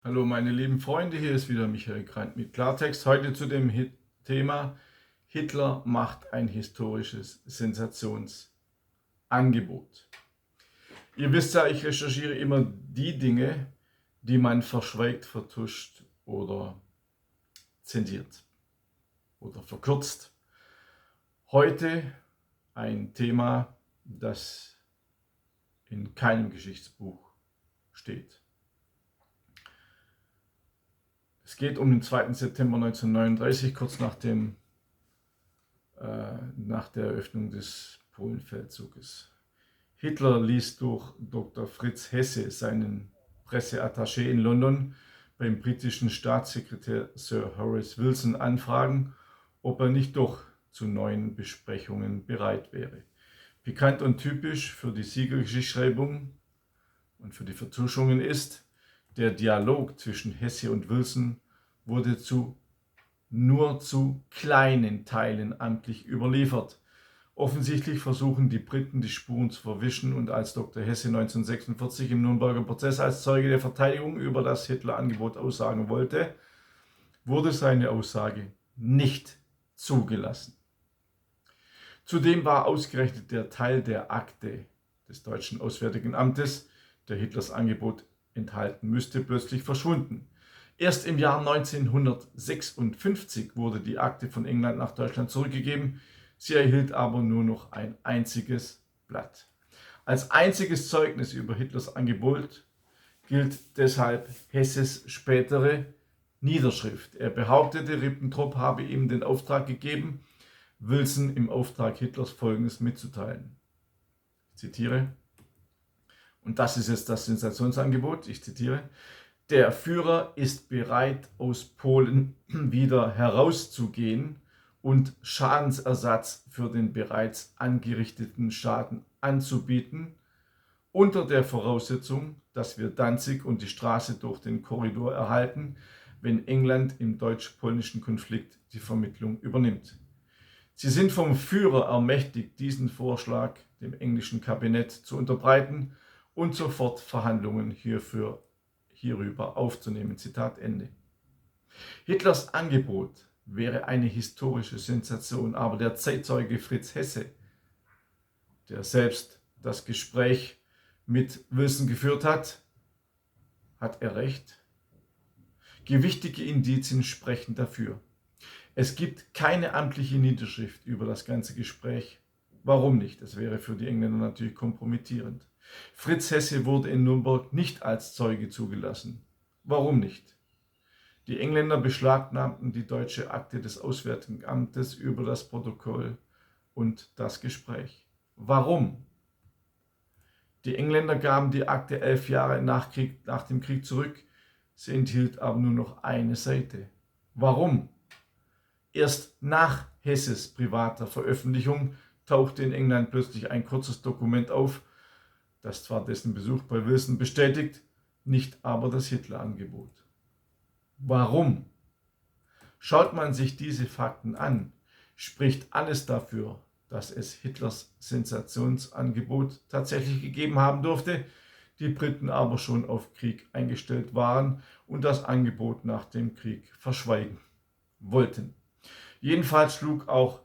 Hallo meine lieben Freunde, hier ist wieder Michael Grant mit Klartext. Heute zu dem Thema Hitler macht ein historisches Sensationsangebot. Ihr wisst ja, ich recherchiere immer die Dinge, die man verschweigt, vertuscht oder zensiert oder verkürzt. Heute ein Thema, das in keinem Geschichtsbuch steht. Es geht um den 2. September 1939, kurz nach der Eröffnung des Polenfeldzuges. Hitler ließ durch Dr. Fritz Hesse, seinen Presseattaché in London, beim britischen Staatssekretär Sir Horace Wilson anfragen, ob er nicht doch zu neuen Besprechungen bereit wäre. Pikant und typisch für die Siegergeschichtsschreibung und für die Vertuschungen ist, der Dialog zwischen Hesse und Wilson wurde nur zu kleinen Teilen amtlich überliefert. Offensichtlich versuchen die Briten, die Spuren zu verwischen, und als Dr. Hesse 1946 im Nürnberger Prozess als Zeuge der Verteidigung über das Hitler-Angebot aussagen wollte, wurde seine Aussage nicht zugelassen. Zudem war ausgerechnet der Teil der Akte des deutschen Auswärtigen Amtes, der Hitlers Angebot enthalten müsste, plötzlich verschwunden. Erst im Jahr 1956 wurde die Akte von England nach Deutschland zurückgegeben. Sie erhielt aber nur noch ein einziges Blatt. Als einziges Zeugnis über Hitlers Angebot gilt deshalb Hesses spätere Niederschrift. Er behauptete, Ribbentrop habe ihm den Auftrag gegeben, Wilson im Auftrag Hitlers Folgendes mitzuteilen. Ich zitiere, und das ist jetzt das Sensationsangebot, ich zitiere: Der Führer ist bereit, aus Polen wieder herauszugehen und Schadensersatz für den bereits angerichteten Schaden anzubieten, unter der Voraussetzung, dass wir Danzig und die Straße durch den Korridor erhalten, wenn England im deutsch-polnischen Konflikt die Vermittlung übernimmt. Sie sind vom Führer ermächtigt, diesen Vorschlag dem englischen Kabinett zu unterbreiten und sofort Verhandlungen hierüber aufzunehmen. Zitat Ende. Hitlers Angebot wäre eine historische Sensation, aber der Zeitzeuge Fritz Hesse, der selbst das Gespräch mit Wilson geführt hat, hat er recht? Gewichtige Indizien sprechen dafür. Es gibt keine amtliche Niederschrift über das ganze Gespräch. Warum nicht? Das wäre für die Engländer natürlich kompromittierend. Fritz Hesse wurde in Nürnberg nicht als Zeuge zugelassen. Warum nicht? Die Engländer beschlagnahmten die deutsche Akte des Auswärtigen Amtes über das Protokoll und das Gespräch. Warum? Die Engländer gaben die Akte 11 Jahre nach dem Krieg zurück. Sie enthielt aber nur noch eine Seite. Warum? Erst nach Hesses privater Veröffentlichung tauchte in England plötzlich ein kurzes Dokument auf, das zwar dessen Besuch bei Wilson bestätigt, nicht aber das Hitler-Angebot. Warum? Schaut man sich diese Fakten an, spricht alles dafür, dass es Hitlers Sensationsangebot tatsächlich gegeben haben durfte, die Briten aber schon auf Krieg eingestellt waren und das Angebot nach dem Krieg verschweigen wollten. Jedenfalls schlug auch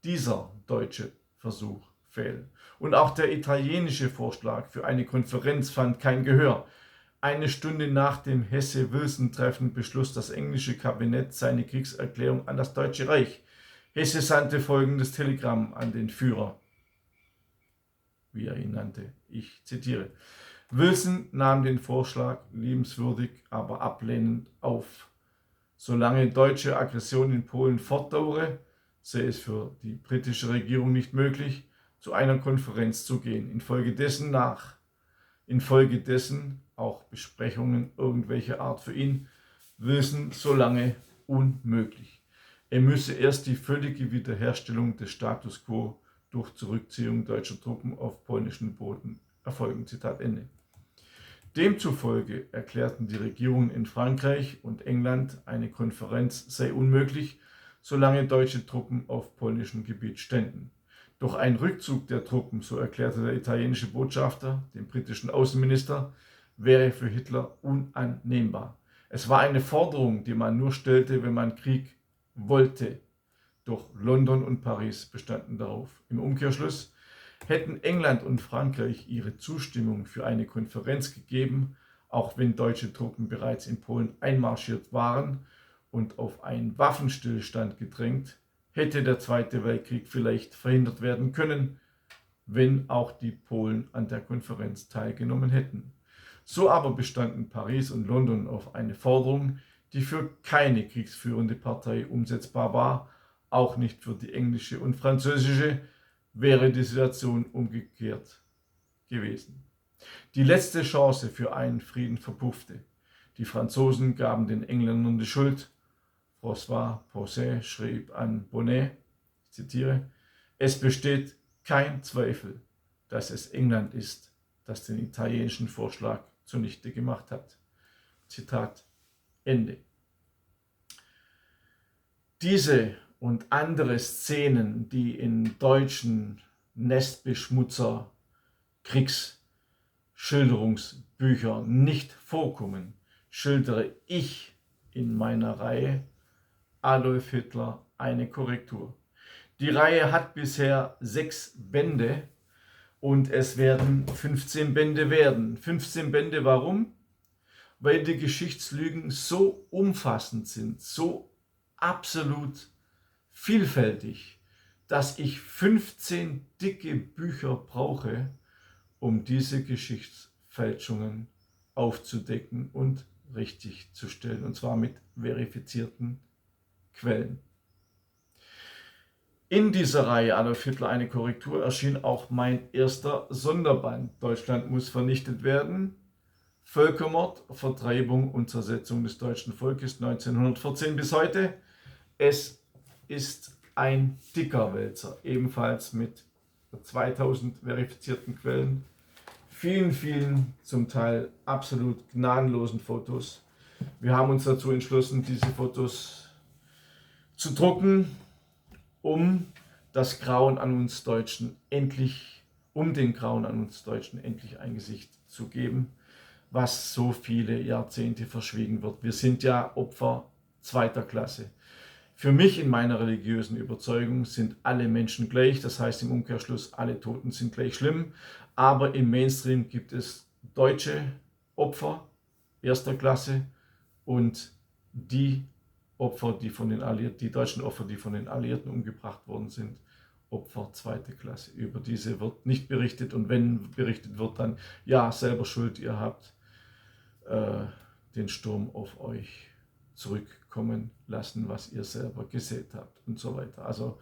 dieser deutsche Versuch fehl. Und auch der italienische Vorschlag für eine Konferenz fand kein Gehör. Eine Stunde nach dem Hesse-Wilson-Treffen beschloss das englische Kabinett seine Kriegserklärung an das Deutsche Reich. Hesse sandte folgendes Telegramm an den Führer, wie er ihn nannte. Ich zitiere: Wilson nahm den Vorschlag liebenswürdig, aber ablehnend auf. Solange deutsche Aggression in Polen fortdauere, sei es für die britische Regierung nicht möglich, zu einer Konferenz zu gehen. Infolgedessen auch Besprechungen irgendwelcher Art für ihn Wilson solange unmöglich. Er müsse erst die völlige Wiederherstellung des Status quo durch Zurückziehung deutscher Truppen auf polnischem Boden erfolgen. Zitat Ende. Demzufolge erklärten die Regierungen in Frankreich und England, eine Konferenz sei unmöglich, solange deutsche Truppen auf polnischem Gebiet ständen. Doch ein Rückzug der Truppen, so erklärte der italienische Botschafter dem britischen Außenminister, wäre für Hitler unannehmbar. Es war eine Forderung, die man nur stellte, wenn man Krieg wollte. Doch London und Paris bestanden darauf. Im Umkehrschluss hätten England und Frankreich ihre Zustimmung für eine Konferenz gegeben, auch wenn deutsche Truppen bereits in Polen einmarschiert waren und auf einen Waffenstillstand gedrängt, hätte der Zweite Weltkrieg vielleicht verhindert werden können, wenn auch die Polen an der Konferenz teilgenommen hätten. So aber bestanden Paris und London auf eine Forderung, die für keine kriegsführende Partei umsetzbar war, auch nicht für die englische und französische, wäre die Situation umgekehrt gewesen. Die letzte Chance für einen Frieden verpuffte. Die Franzosen gaben den Engländern die Schuld. François Poncet schrieb an Bonnet, ich zitiere, es besteht kein Zweifel, dass es England ist, das den italienischen Vorschlag zunichte gemacht hat. Zitat Ende. Diese und andere Szenen, die in deutschen Nestbeschmutzer Kriegsschilderungsbüchern nicht vorkommen, schildere ich in meiner Reihe Adolf Hitler eine Korrektur. Die Reihe hat bisher 6 Bände und es werden 15 Bände werden. 15 Bände, warum? Weil die Geschichtslügen so umfassend sind, so absolut vielfältig, dass ich 15 dicke Bücher brauche, um diese Geschichtsfälschungen aufzudecken und richtig zu stellen, und zwar mit verifizierten Quellen. In dieser Reihe Adolf Hitler eine Korrektur erschien auch mein erster Sonderband. Deutschland muss vernichtet werden. Völkermord, Vertreibung und Zersetzung des deutschen Volkes 1914 bis heute. Es ist ein dicker Wälzer, ebenfalls mit 2000 verifizierten Quellen, vielen zum Teil absolut gnadenlosen Fotos. Wir haben uns dazu entschlossen, diese Fotos zu drucken, um dem Grauen an uns Deutschen endlich ein Gesicht zu geben, was so viele Jahrzehnte verschwiegen wird. Wir sind ja Opfer zweiter Klasse. Für mich in meiner religiösen Überzeugung sind alle Menschen gleich, das heißt im Umkehrschluss, alle Toten sind gleich schlimm, aber im Mainstream gibt es deutsche Opfer erster Klasse und die deutschen Opfer, die von den Alliierten umgebracht worden sind, Opfer zweite Klasse. Über diese wird nicht berichtet, und wenn berichtet wird, dann ja, selber schuld, ihr habt den Sturm auf euch zurückkommen lassen, was ihr selber gesät habt und so weiter. Also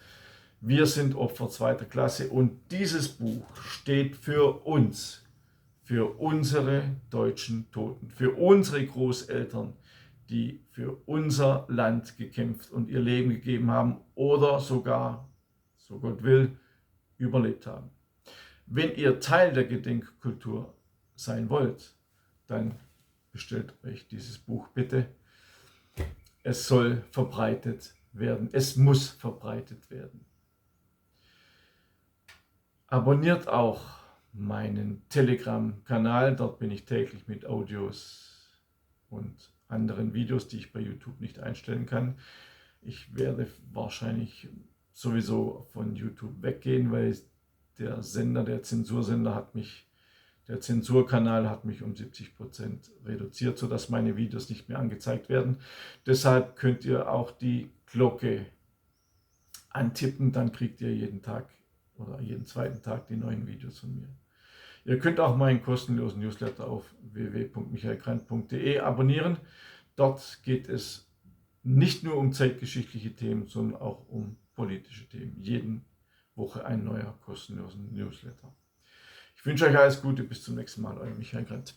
wir sind Opfer zweiter Klasse, und dieses Buch steht für uns, für unsere deutschen Toten, für unsere Großeltern, die für unser Land gekämpft und ihr Leben gegeben haben oder sogar, so Gott will, überlebt haben. Wenn ihr Teil der Gedenkkultur sein wollt, dann bestellt euch dieses Buch bitte. Es soll verbreitet werden. Es muss verbreitet werden. Abonniert auch meinen Telegram-Kanal. Dort bin ich täglich mit Audios und anderen Videos, die ich bei YouTube nicht einstellen kann. Ich werde wahrscheinlich sowieso von YouTube weggehen, weil der Zensurkanal hat mich um 70% reduziert, sodass meine Videos nicht mehr angezeigt werden. Deshalb könnt ihr auch die Glocke antippen, dann kriegt ihr jeden Tag oder jeden zweiten Tag die neuen Videos von mir. Ihr könnt auch meinen kostenlosen Newsletter auf www.michaelgrant.de abonnieren. Dort geht es nicht nur um zeitgeschichtliche Themen, sondern auch um politische Themen. Jede Woche ein neuer kostenloser Newsletter. Ich wünsche euch alles Gute, bis zum nächsten Mal, euer Michael Grant.